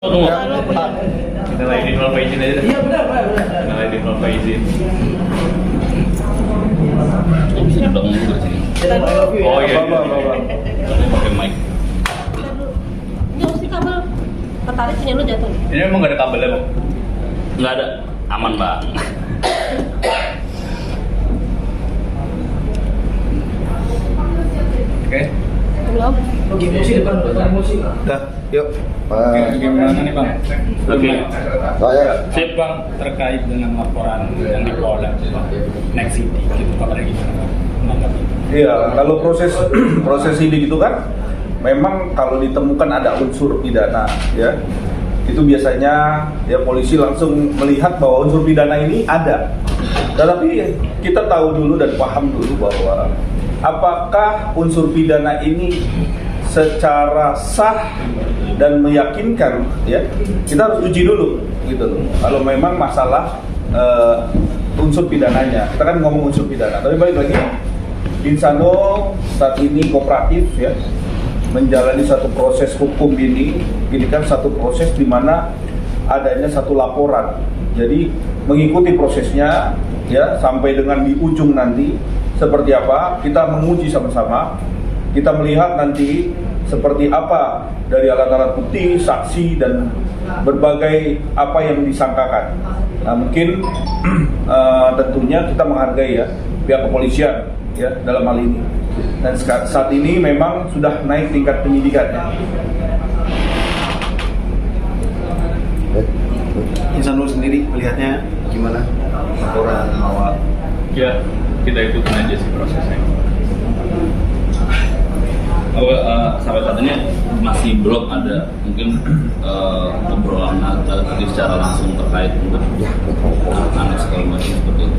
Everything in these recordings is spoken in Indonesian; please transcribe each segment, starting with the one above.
Tunggu. Kita lagi di Nol izin aja. Iya benar. Kita lagi di Nol izin. Oh, bisa dibilang juga sini. Oh iya. Pakai mic. Nggak mesti kabel ketarik punya lu jatuh. Ini emang nggak ada kabelnya bang? Nggak ada. Aman, Bang. Oke. Belum. Oke, emosi depan emosi. Dah, yuk. Gimana nih bang? Oke. Sip bang, terkait dengan laporan yang di Polda Next City, gitu kabarnya gimana? Menanggapi? Iya, kalau proses sidik itu kan memang kalau ditemukan ada unsur pidana, ya itu biasanya ya polisi langsung melihat bahwa unsur pidana ini ada. Tetapi kita tahu dulu dan paham dulu bahwa apakah unsur pidana ini secara sah dan meyakinkan, ya kita harus uji dulu gitu loh. Kalau memang masalah unsur pidananya, kita kan ngomong unsur pidana. Tapi balik lagi, Insano saat ini kooperatif, ya menjalani satu proses hukum ini kan satu proses di mana adanya satu laporan. Jadi mengikuti prosesnya, ya sampai dengan di ujung nanti seperti apa kita menguji sama-sama. Kita melihat nanti seperti apa dari alat-alat bukti, saksi dan berbagai apa yang disangkakan. Nah, mungkin tentunya kita menghargai ya pihak kepolisian ya dalam hal ini. Dan saat ini memang sudah naik tingkat penyidikannya. Insanul sendiri melihatnya gimana laporan awal? Ya, kita ikutin aja sih prosesnya. Sampai saat ini masih belum ada mungkin obrolan tadi secara langsung terkait untuk anak segala macam seperti itu.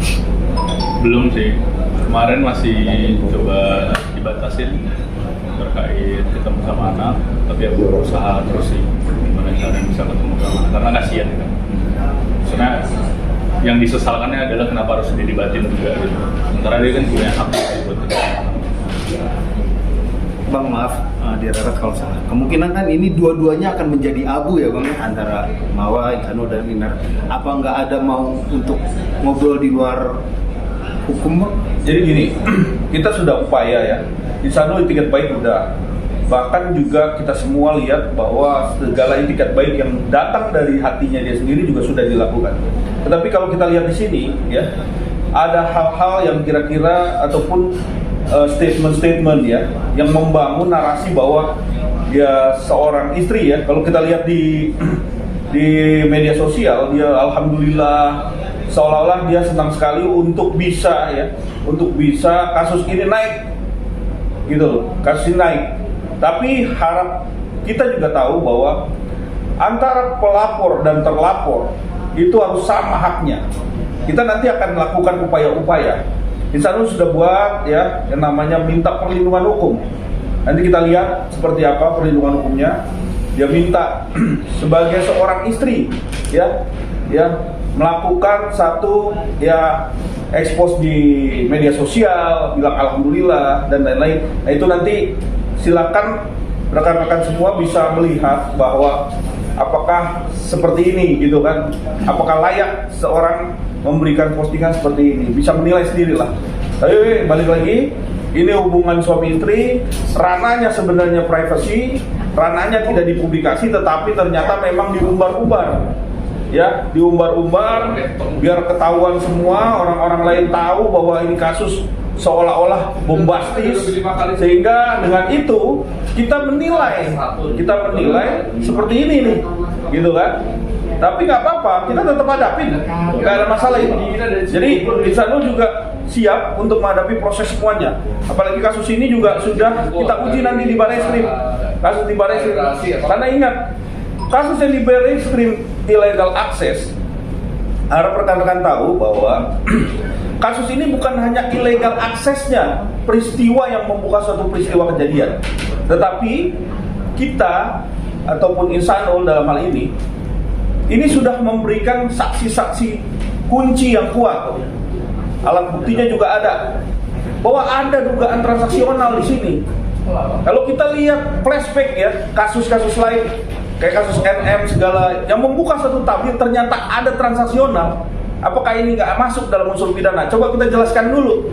Belum sih. Kemarin masih coba dibatasin terkait ketemu sama anak, tapi aku berusaha terus sih gimana caranya bisa ketemu sama anak karena kasihan kan. Sebenarnya yang disesalkannya adalah kenapa harus dilibatin juga gitu. Sementara dia kan punya hak buat itu. Bang maaf, dirarat kalau salah. Kemungkinan kan ini dua-duanya akan menjadi abu ya bang, antara Mawa, Insanul dan Minar. Apa nggak ada mau untuk ngobrol di luar hukum bang? Jadi gini, kita sudah upaya ya. Insano itikat baik udah. Bahkan juga kita semua lihat bahwa segala itikat baik yang datang dari hatinya dia sendiri juga sudah dilakukan. Tetapi kalau kita lihat di sini ya, ada hal-hal yang kira-kira ataupun statement-statement ya yang membangun narasi bahwa dia seorang istri ya. Kalau kita lihat di media sosial, dia alhamdulillah seolah-olah dia senang sekali untuk bisa kasus ini naik gitu loh, kasus ini naik. Tapi kita juga tahu bahwa antara pelapor dan terlapor itu harus sama haknya. Kita nanti akan melakukan upaya-upaya. Insanul sudah buat ya yang namanya minta perlindungan hukum. Nanti kita lihat seperti apa perlindungan hukumnya. Dia minta sebagai seorang istri ya melakukan satu ya expose di media sosial, bilang alhamdulillah dan lain-lain. Nah itu nanti silakan rekan-rekan semua bisa melihat bahwa apakah seperti ini gitu kan, apakah layak seorang memberikan postingan seperti ini, bisa menilai sendirilah. Tapi balik lagi, ini hubungan suami istri, ranahnya sebenarnya privasi, ranahnya tidak dipublikasi, tetapi ternyata memang diumbar-umbar, ya diumbar-umbar, biar ketahuan semua, orang-orang lain tahu bahwa ini kasus seolah-olah bombastis, sehingga dengan itu kita menilai seperti ini nih, gitu kan? Tapi nggak apa-apa, kita tetap hadapin, nggak ada masalah ini. Jadi Insanul juga siap untuk menghadapi proses semuanya. Apalagi kasus ini juga sudah kita uji nanti di Barreskrim, kasus di Barreskrim. Karena ingat, kasus yang di Barreskrim illegal access, harap rekan-rekan tahu bahwa kasus ini bukan hanya illegal aksesnya, peristiwa yang membuka suatu peristiwa kejadian, tetapi kita ataupun Insanul dalam hal ini sudah memberikan saksi-saksi kunci yang kuat. Alat buktinya juga ada bahwa ada dugaan transaksional di sini. Kalau kita lihat flashback ya kasus-kasus lain kayak kasus NM segala yang membuka satu tabir ternyata ada transaksional, apakah ini nggak masuk dalam unsur pidana? Coba kita jelaskan dulu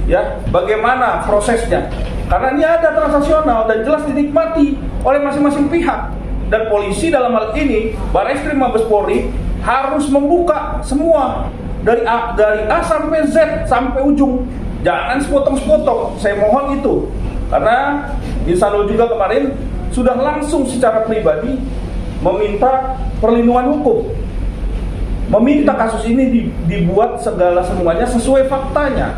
ya bagaimana prosesnya, karena ini ada transaksional dan jelas dinikmati oleh masing-masing pihak. Dan polisi dalam hal ini Barreskrim Mabes Polri harus membuka semua dari A sampai Z sampai ujung, jangan sepotong-sepotong. Saya mohon itu, karena Insanul juga kemarin sudah langsung secara pribadi meminta perlindungan hukum, meminta kasus ini dibuat segala semuanya sesuai faktanya.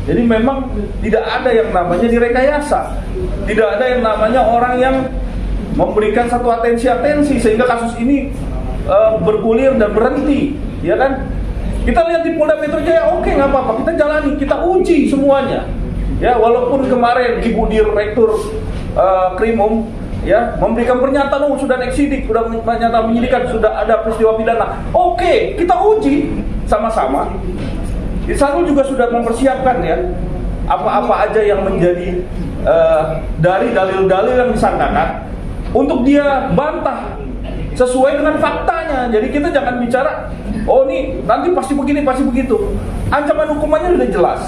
Jadi memang tidak ada yang namanya direkayasa, tidak ada yang namanya orang yang memberikan satu atensi sehingga kasus ini bergulir dan berhenti, ya kan? Kita lihat di Polda Metro Jaya, oke, nggak apa-apa, kita jalani, kita uji semuanya. Ya, walaupun kemarin Ibu Direktur Krimum ya memberikan pernyataan, sudah naik sidik, sudah pernyataan penyidikan, sudah ada peristiwa pidana. Oke, kita uji sama-sama. Insanul juga sudah mempersiapkan ya apa-apa aja yang menjadi dari dalil-dalil yang disangkakan untuk dia bantah sesuai dengan faktanya. Jadi kita jangan bicara, oh nih nanti pasti begini, pasti begitu. Ancaman hukumannya sudah jelas.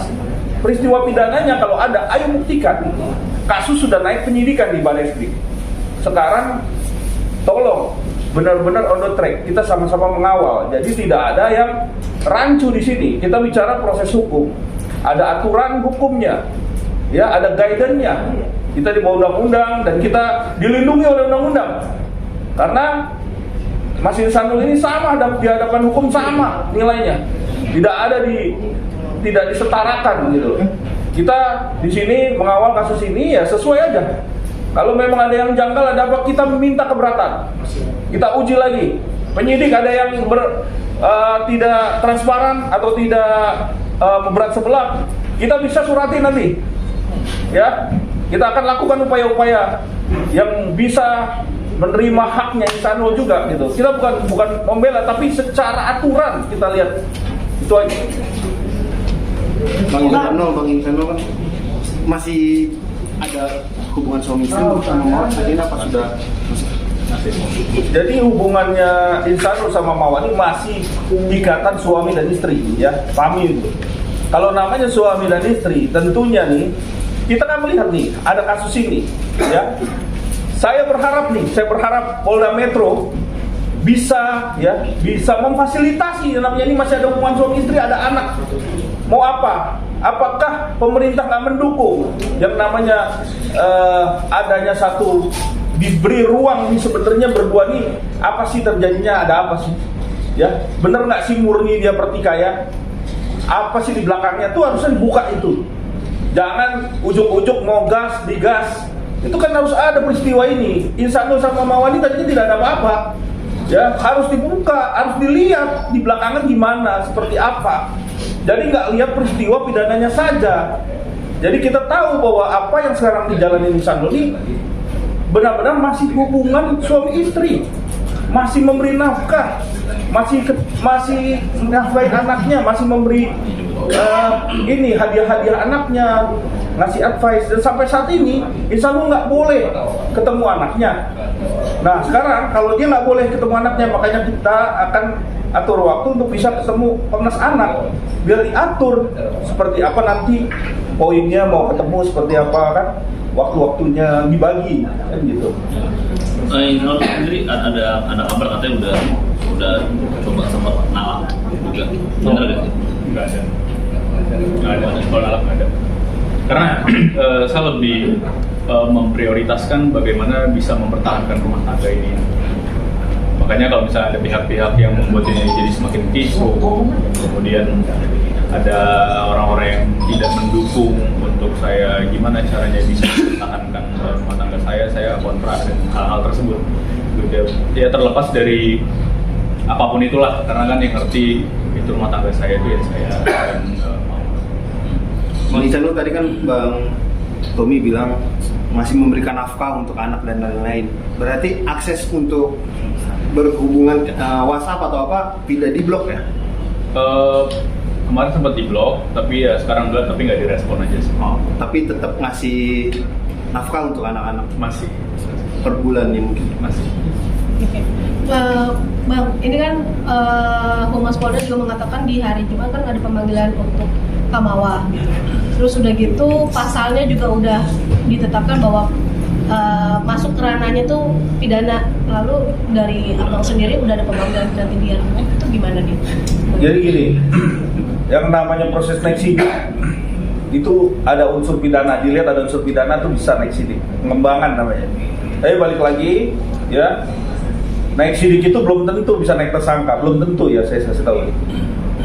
Peristiwa pidananya kalau ada, ayo buktikan. Kasus sudah naik penyidikan di Barreskrim. Sekarang tolong benar-benar on the track, kita sama-sama mengawal. Jadi tidak ada yang rancu di sini. Kita bicara proses hukum. Ada aturan hukumnya. Ya, ada guidance-nya. Kita di bawah undang-undang dan kita dilindungi oleh undang-undang. Karena Mas Insanul ini sama di hadapan hukum, sama nilainya. Tidak disetarakan gitu. Kita di sini mengawal kasus ini ya sesuai aja. Kalau memang ada yang janggal, ada apa, kita minta keberatan. Kita uji lagi. Penyidik ada yang tidak transparan atau tidak memberat sebelah, kita bisa surati nanti. Ya, kita akan lakukan upaya-upaya yang bisa menerima haknya Insanul juga gitu. Kita bukan membela, tapi secara aturan kita lihat. Itu aja. Bang Insanul kan masih ada hubungan suami istri sama Mawar, ini apa sudah? Jadi hubungannya Insanul sama Mawar ini masih ikatan suami dan istri ya, pahami itu. Kalau namanya suami dan istri, tentunya nih kita kan melihat nih ada kasus ini ya. Saya berharap Polda Metro bisa memfasilitasi, namanya ini masih ada hubungan suami istri, ada anak. Mau apa? Apakah pemerintah nggak mendukung yang namanya adanya satu diberi ruang nih sebenarnya berdua nih, apa sih terjadinya, ada apa sih? Ya, bener nggak sih murni dia pertikaian? Apa sih di belakangnya tuh harusnya dibuka itu. Jangan ujuk-ujuk mau gas, digas. Itu kan harus ada peristiwa ini. Insanul sama Mawani tadinya tidak ada apa-apa. Ya, harus dibuka, harus dilihat di belakangan gimana, seperti apa. Jadi nggak lihat peristiwa pidananya saja. Jadi kita tahu bahwa apa yang sekarang dijalani Insanul ini benar-benar masih hubungan suami istri, masih memberi nafkah, masih nafkahi anaknya, masih memberi ini hadiah-hadiah anaknya, ngasih advice. Dan sampai saat ini Insanul nggak boleh ketemu anaknya. Nah sekarang kalau dia nggak boleh ketemu anaknya, makanya kita akan atur waktu untuk bisa ketemu Komnas Anak, biar diatur seperti apa nanti poinnya, mau ketemu seperti apa kan, waktu-waktunya dibagi kan gitu. Insanul sendiri ada kabar katanya udah coba sama Nala juga, benar gak sih? Nggak ada. Kalau Nala nggak ada. Karena saya lebih memprioritaskan bagaimana bisa mempertahankan rumah tangga ini. Makanya kalau misalnya ada pihak-pihak yang membuat ini jadi semakin kisruh, kemudian ada orang-orang yang tidak mendukung untuk saya gimana caranya bisa mempertahankan rumah tangga saya kontra dengan hal-hal tersebut. Ya terlepas dari apapun itulah, karena kan yang ngerti itu rumah tangga saya itu ya saya akan mau. Bang Insanul tadi kan Bang Tommy bilang masih memberikan nafkah untuk anak dan lain-lain. Berarti akses untuk berhubungan WhatsApp atau apa tidak diblok ya? Kemarin sempat diblok, tapi ya sekarang enggak, tapi nggak direspon aja sih. Oh, tapi tetap ngasih nafkah untuk anak-anak Masih per bulannya mungkin. masih. Oke. Bang, ini kan Humas Polda juga mengatakan di hari Jumat kan ada pemanggilan untuk Kamawa. Terus udah gitu pasalnya juga udah ditetapkan bahwa masuk ke ranahnya tuh pidana. Lalu dari abang sendiri udah ada pemanggilan nanti dia. Itu gimana nih? Jadi gini, yang namanya proses naik sidik itu ada unsur pidana, dilihat ada unsur pidana tuh bisa naik sidik, pengembangan namanya. Tapi balik lagi, ya naik sidik itu belum tentu bisa naik tersangka, belum tentu ya saya kasih tahu.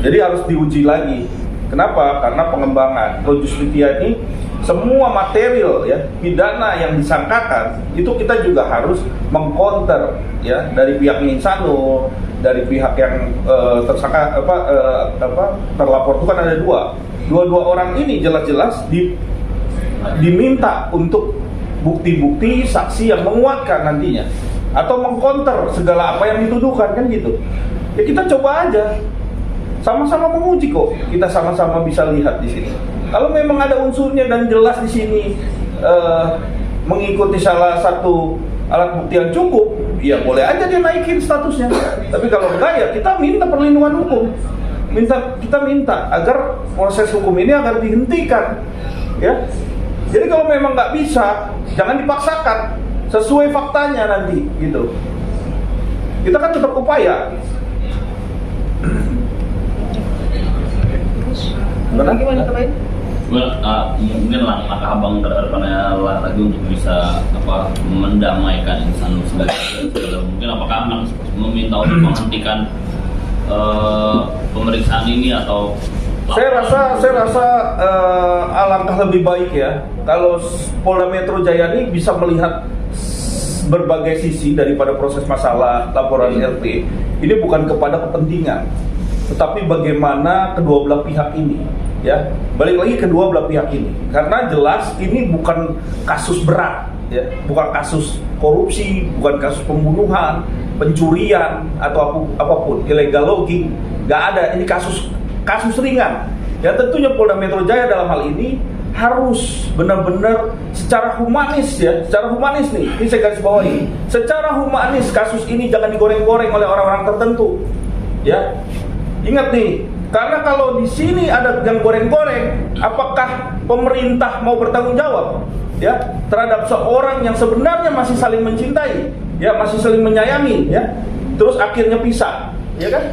Jadi harus diuji lagi. Kenapa? Karena pengembangan pro justitia ini semua material ya pidana yang disangkakan itu kita juga harus mengcounter ya dari pihak Insanur, dari pihak yang tersangka terlapor itu kan ada dua orang ini jelas-jelas diminta untuk bukti-bukti saksi yang menguatkan nantinya atau mengcounter segala apa yang dituduhkan kan gitu. Ya kita coba aja. Sama-sama menguji kok. Kita sama-sama bisa lihat di sini. Kalau memang ada unsurnya dan jelas di sini mengikuti salah satu alat bukti yang cukup, ya boleh aja dia naikin statusnya. Tapi kalau enggak ya kita minta perlindungan hukum. Kita minta agar proses hukum ini agar dihentikan. Ya. Jadi kalau memang nggak bisa, jangan dipaksakan. Sesuai faktanya nanti, gitu. Kita kan tetap upaya. Gimana kemarin? Mungkin langkah abang ke depannya lagi untuk bisa mendamaikan insan segala. Mungkin apakah akan meminta untuk menghentikan pemeriksaan ini atau? Saya rasa alangkah lebih baik ya kalau Polda Metro Jaya ini bisa melihat berbagai sisi daripada proses masalah laporan LP. Ini bukan kepada kepentingan, tetapi bagaimana kedua belah pihak ini, ya balik lagi kedua belah pihak ini, karena jelas ini bukan kasus berat, ya bukan kasus korupsi, bukan kasus pembunuhan, pencurian atau apapun, illegal logging, nggak ada. Ini kasus ringan. Ya tentunya Polda Metro Jaya dalam hal ini harus benar-benar secara humanis ya, secara humanis nih, ini saya garis bawahi, secara humanis kasus ini jangan digoreng-goreng oleh orang-orang tertentu, ya. Ingat nih, karena kalau di sini ada yang goreng-goreng, apakah pemerintah mau bertanggung jawab, ya, terhadap seorang yang sebenarnya masih saling mencintai, ya, masih saling menyayangi, ya, terus akhirnya pisah, ya kan?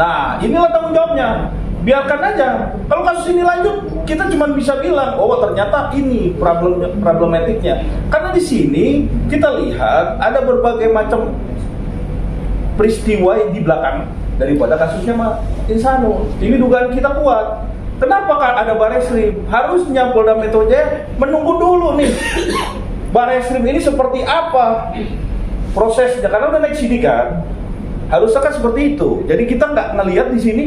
Nah, inilah tanggung jawabnya. Biarkan aja. Kalau kasus ini lanjut, kita cuma bisa bilang, oh ternyata ini problematiknya. Karena di sini kita lihat ada berbagai macam peristiwa yang di belakang daripada kasusnya Insanur. Ini dugaan kita kuat. Kenapa ada Bareskrim? Harusnya Polda Metro Jaya menunggu dulu nih. Bareskrim ini seperti apa prosesnya? Karena udah naik sidik kan. Harusnya kan seperti itu. Jadi kita nggak ngelihat di sini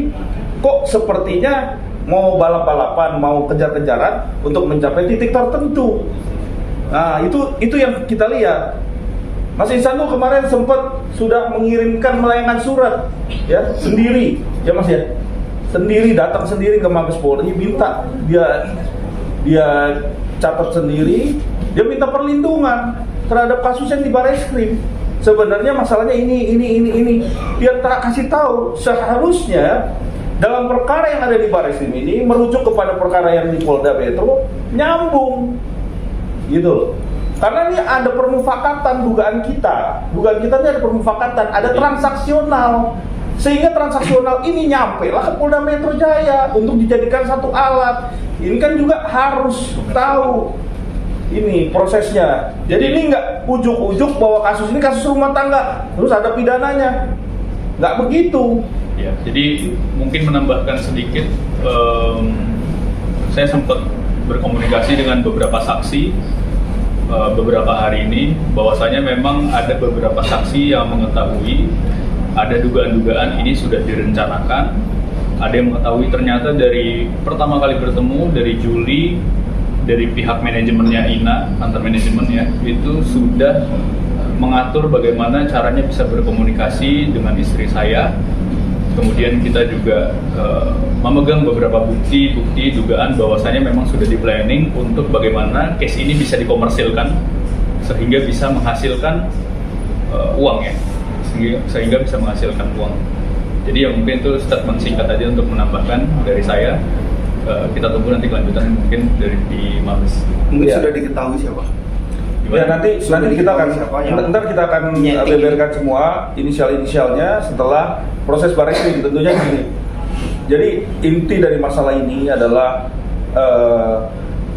kok sepertinya mau balap-balapan, mau kejar-kejaran untuk mencapai titik tertentu. Nah, itu yang kita lihat. Mas Insanur kemarin sempat sudah mengirimkan melayangkan surat ya sendiri, ya Mas ya. Sendiri datang sendiri ke Mabes Polri, minta dia catat sendiri, dia minta perlindungan terhadap kasus yang di Bareskrim. Sebenarnya masalahnya ini. Dia tak kasih tahu seharusnya dalam perkara yang ada di Bareskrim ini merujuk kepada perkara yang di Polda Metro nyambung gitu loh. Karena ini ada permufakatan dugaan kita ini ada permufakatan, ada transaksional, sehingga transaksional ini nyampe lah ke Polda Metro Jaya untuk dijadikan satu alat. Ini kan juga harus tahu ini prosesnya. Jadi ini nggak ujuk-ujuk bahwa kasus ini kasus rumah tangga terus ada pidananya, nggak begitu. Ya, jadi mungkin menambahkan sedikit, saya sempat berkomunikasi dengan beberapa saksi beberapa hari ini, bahwasanya memang ada beberapa saksi yang mengetahui ada dugaan-dugaan ini sudah direncanakan. Ada yang mengetahui ternyata dari pertama kali bertemu dari Juli, dari pihak manajemennya Ina, antar manajemennya itu sudah mengatur bagaimana caranya bisa berkomunikasi dengan istri saya. Kemudian kita juga memegang beberapa bukti dugaan bahwasanya memang sudah di planning untuk bagaimana case ini bisa dikomersilkan sehingga bisa menghasilkan uang ya. sehingga bisa menghasilkan uang. Jadi ya mungkin itu statement singkat aja untuk menambahkan dari saya. Kita tunggu nanti kelanjutan mungkin dari di Mabes. Mungkin Iya. sudah diketahui siapa? Ya nanti kita akan Siapa yang ntar kita akan nyeting beberkan semua inisialnya setelah proses bareskrim tentunya gini. Jadi inti dari masalah ini adalah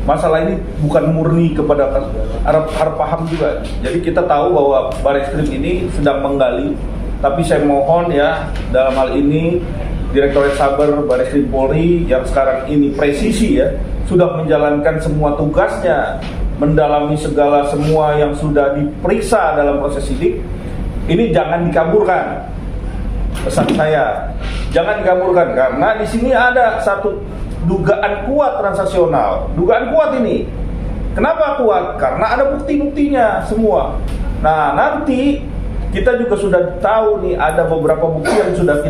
masalah ini bukan murni kepada harap paham juga. Jadi kita tahu bahwa bareskrim ini sedang menggali, tapi saya mohon ya dalam hal ini Direktorat Saber Bareskrim Polri yang sekarang ini presisi ya sudah menjalankan semua tugasnya, mendalami segala semua yang sudah diperiksa dalam proses sidik. Ini jangan dikaburkan. Pesan saya, jangan dikaburkan karena di sini ada satu dugaan kuat transaksional. Dugaan kuat ini. Kenapa kuat? Karena ada bukti-buktinya semua. Nah, nanti kita juga sudah tahu nih ada beberapa bukti yang sudah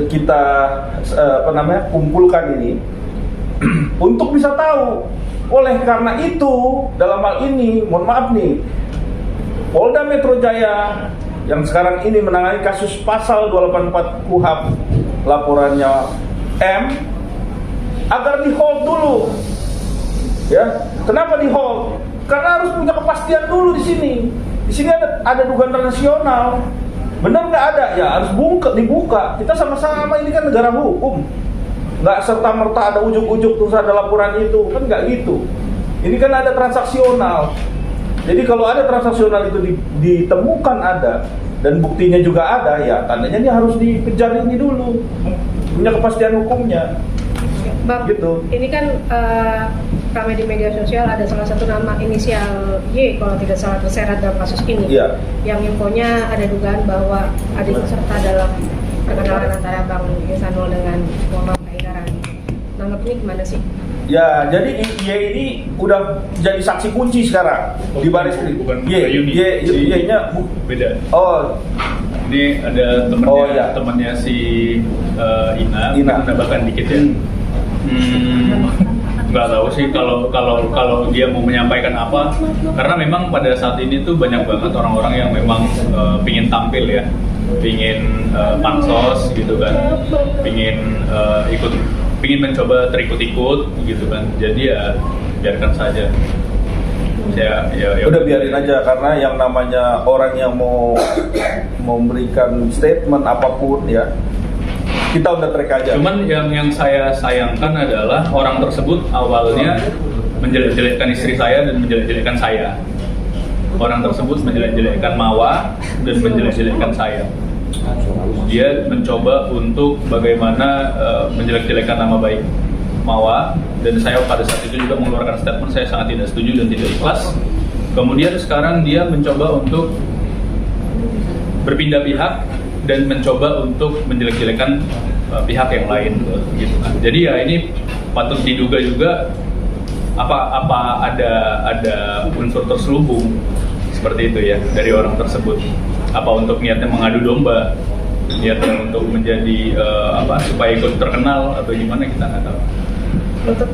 kita kumpulkan ini untuk bisa tahu. Oleh karena itu, dalam hal ini, mohon maaf nih, Polda Metro Jaya yang sekarang ini menangani kasus pasal 284 KUHP laporannya M agar di hold dulu. Ya, kenapa di hold? Karena harus punya kepastian dulu di sini. Di sini ada dugaan transnasional. Benar nggak ada? Ya harus dibuka. Kita sama-sama ini kan negara hukum. Nggak serta-merta ada ujuk-ujuk terus ada laporan itu. Kan nggak gitu. Ini kan ada transaksional. Jadi kalau ada transaksional itu ditemukan ada dan buktinya juga ada, ya tandanya dia harus dikejar ini dulu. Punya kepastian hukumnya. Bang, Gitu. ini kan kami di media sosial ada salah satu nama inisial Y kalau tidak salah terseret dalam kasus ini. Iya. Yang infonya ada dugaan bahwa ada peserta dalam perkenalan antara Bang Ihsanul dengan Muhammad Kaidaran. Nanggapnya gimana sih? Ya, jadi Y ini udah jadi saksi kunci sekarang di bareskrim. Bukan Y, Yuni. Y-nya Beda. oh, Ini ada temannya, Oh, iya. temannya si Ina. Ina. Menambahkan dikit ya. Nggak tahu sih kalau dia mau menyampaikan apa, karena memang pada saat ini tuh banyak banget orang-orang yang memang pingin tampil ya, pingin pansos gitu kan, pingin mencoba terikut-ikut gitu kan. Jadi ya biarkan saja. Ya udah biarin aja karena yang namanya orang yang mau memberikan statement apapun ya kita udah track aja. Cuman yang saya sayangkan adalah orang tersebut awalnya menjelek-jelekkan istri saya dan menjelek-jelekkan saya. Orang tersebut menjelek-jelekkan Mawa dan menjelek-jelekkan saya. Dia mencoba untuk bagaimana menjelek-jelekkan nama baik Mawa, dan saya pada saat itu juga mengeluarkan statement saya sangat tidak setuju dan tidak ikhlas. Kemudian sekarang dia mencoba untuk berpindah pihak dan mencoba untuk menjelek-jelekan pihak yang lain gitu kan. Jadi ya ini patut diduga juga apa ada unsur terselubung seperti itu ya dari orang tersebut. Apa untuk niatnya mengadu domba, niatnya untuk menjadi supaya ikut terkenal atau gimana, kita nggak tahu. Untuk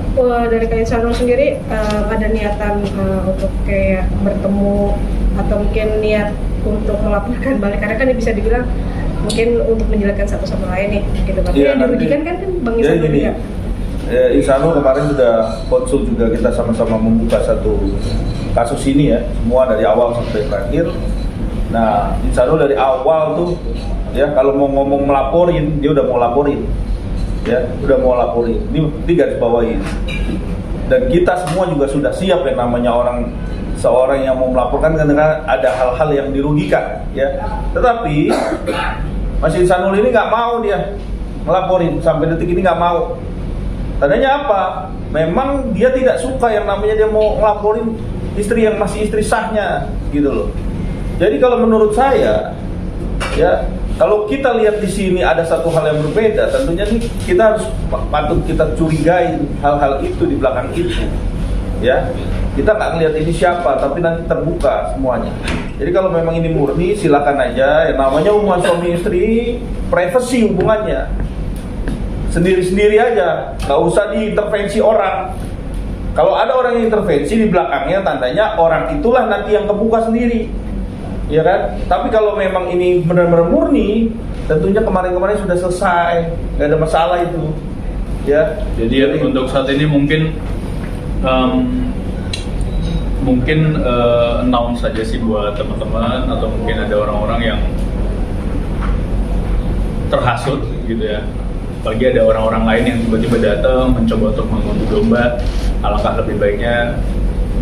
dari Kak Ihsanul sendiri ada niatan untuk kayak bertemu atau mungkin niat untuk melaporkan balik, karena kan bisa dibilang mungkin untuk menjelaskan satu sama lain nih gitu kan. Iya, Yang dirugikan kan Bang jadi Ihsanul gini, juga. Ihsanul kemarin sudah konsul juga, kita sama-sama membuka satu kasus ini ya, semua dari awal sampai terakhir. Nah, Ihsanul dari awal tuh ya kalau mau ngomong melaporin, dia udah mau laporin. Ya, udah mau laporin. Ini garis bawahi. Dan kita semua juga sudah siap yang namanya seorang yang mau melaporkan karena ada hal-hal yang dirugikan, ya. Tetapi Mas Ihsanul ini nggak mau dia melaporin, sampai detik ini nggak mau. Tandanya apa? Memang dia tidak suka yang namanya dia mau ngelaporin istri yang masih istri sahnya, gitu loh. Jadi kalau menurut saya, ya, kalau kita lihat di sini ada satu hal yang berbeda, tentunya nih kita harus patut kita curigai hal-hal itu di belakang itu, ya. Kita nggak ngelihat ini siapa, tapi nanti terbuka semuanya. Jadi kalau memang ini murni, silakan aja. Yang namanya hubungan suami istri, privasi hubungannya, sendiri-sendiri aja, nggak usah diintervensi orang. Kalau ada orang yang intervensi di belakangnya, tandanya orang itulah nanti yang kebuka sendiri. ya kan? Tapi kalau memang ini benar-benar murni, tentunya kemarin-kemarin sudah selesai, nggak ada masalah itu, ya. Jadi untuk saat ini mungkin announce saja sih buat teman-teman, atau mungkin ada orang-orang yang terhasut gitu ya. Bagi ada orang-orang lain yang tiba-tiba datang mencoba untuk mengunduh domba, alangkah lebih baiknya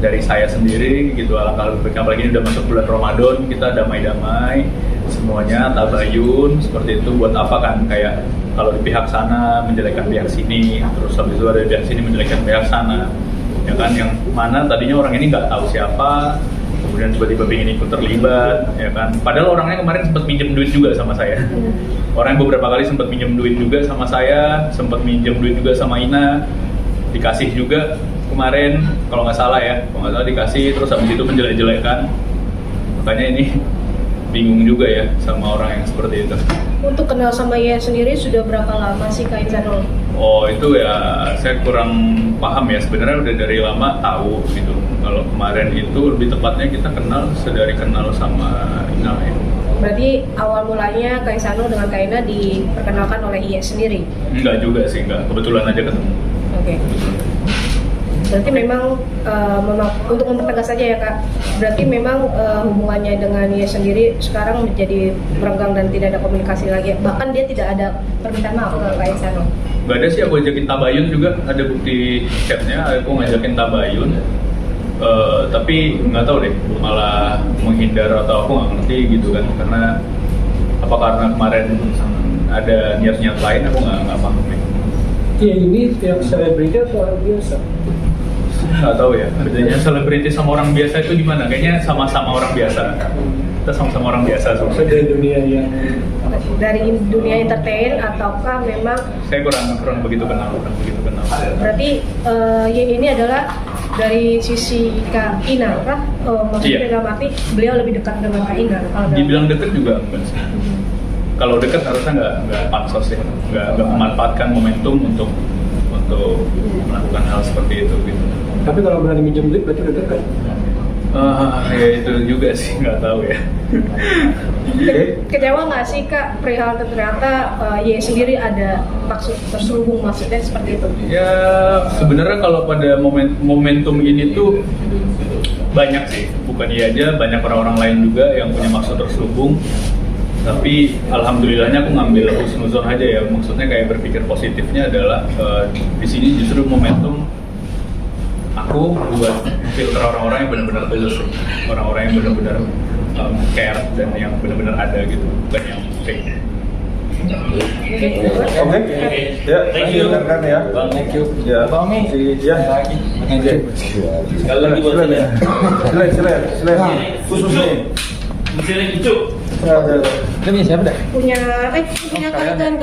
dari saya sendiri gitu, alangkah lebih baiknya, apalagi ini udah masuk bulan Ramadan, kita damai-damai semuanya, tabayun seperti itu. Buat apa kan kayak kalau di pihak sana menjelekkan pihak sini, terus habis itu ada pihak sini menjelekkan pihak sana, ya kan, yang mana tadinya orang ini nggak tahu siapa, kemudian tiba-tiba ingin ikut terlibat, ya kan. Padahal orangnya kemarin sempat minjem duit juga sama saya. Orang yang beberapa kali sempat minjem duit juga sama saya, sempat minjem duit juga sama Ina, dikasih juga kemarin, kalau nggak salah ya, kalau nggak salah dikasih, terus habis itu menjelek-jelekan. Makanya ini bingung juga ya sama orang yang seperti itu. Untuk kenal sama Ye sendiri sudah berapa lama sih Kak Ihsanul? Oh itu ya saya kurang paham ya, sebenarnya udah dari lama tahu gitu. Kalau kemarin itu lebih tepatnya kita kenal sedari kenal sama Ina ya. Berarti awal mulanya Kak Ihsanul dengan Kak Ina diperkenalkan oleh Ye sendiri? Enggak juga sih, enggak. Kebetulan aja ketemu. Oke. Berarti memang untuk mempertegas saja ya Kak, berarti memang hubungannya dengan Ye sendiri sekarang menjadi merenggang dan tidak ada komunikasi lagi. Bahkan dia tidak ada permintaan maaf ke Kak Ihsanul. Gak ada sih, aku ajakin tabayun juga, ada bukti chatnya, aku ngajakin tabayun. Tapi nggak tahu deh, malah menghindar atau aku nggak ngerti gitu kan, karena apa karena kemarin ada niat-niat lain, aku nggak paham nih. Iya, ini yang selebriti atau orang biasa? Nggak tahu ya, bedanya selebriti sama orang biasa itu gimana? Kayaknya sama-sama orang biasa. Kita sama-sama orang biasa semua. Dari dunia yang Dari dunia entertain ataukah memang? Saya kurang begitu kenal. Berarti Ye ini adalah dari sisi Kak Ina kah? Maksudnya Iya. dalam arti beliau lebih dekat dengan Kak Ina. Dibilang deket juga enggak sih. Kalau deket harusnya nggak pansos ya, nggak memanfaatkan momentum untuk melakukan hal seperti itu gitu. tapi kalau berani minjem duit berarti udah dekat. Ya itu juga sih, nggak tahu ya. Kecewa nggak sih Kak perihal ternyata Ye sendiri ada maksud terselubung, maksudnya seperti itu? Ya sebenarnya kalau pada momentum ini tuh banyak sih, bukan iya aja, banyak orang-orang lain juga yang punya maksud terselubung. Tapi alhamdulillahnya aku ngambil husnuzon aja ya, maksudnya kayak berpikir positifnya adalah di sini justru momentum aku buat filter orang-orang yang benar-benar tulus, orang-orang yang benar-benar care dan yang benar-benar ada gitu, bukan yang fake. Oke, ya, thank you rekan ya. Bang, thank you. Ya, Bang, nih. ya. Sekali lagi buat saya. Silakan. Khususnya. Mesin itu. Ya. Ini siapa dah? Punya kalian